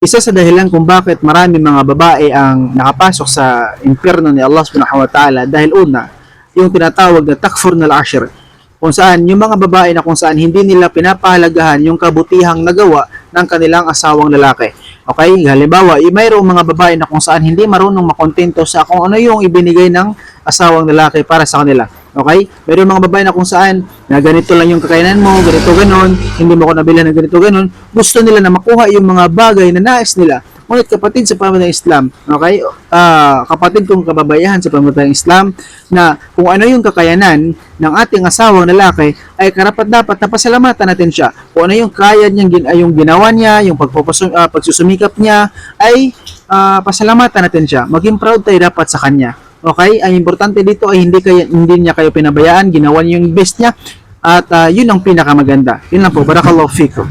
Isa sa dahilan kung bakit marami mga babae ang nakapasok sa impyerno ni Allah subhanahu wa ta'ala dahil una, yung tinatawag na takfur na al-ashir, kung saan yung mga babae na kung saan hindi nila pinapahalagahan yung kabutihang nagawa ng kanilang asawang lalaki. Okay? Halimbawa, mayroong mga babae na kung saan hindi marunong makontento sa kung ano yung ibinigay ng asawang lalaki para sa kanila. Okay? Mayroong mga babae na kung saan na ganito lang yung kakayanan mo, ganito ganon, hindi mo ko nabilhan ng ganito ganon. Gusto nila na makuha yung mga bagay na nais nila. Ngunit kapatid sa pamamatang Islam, okay? Kapatid kong kababayan sa pamamatang Islam, na kung ano yung kakayanan ng ating asawang lalaki, ay karapat-dapat na pasalamatan natin siya. Kung ano yung kaya niya, yung ginawa niya, yung pagsusumikap niya, ay pasalamatan natin siya. Maging proud tayo dapat sa kanya. Okay? Ang importante dito ay hindi niya kayo pinabayaan, ginawa niyo yung best niya, at yun ang pinakamaganda. Yun lang po. Barakallahu fikum.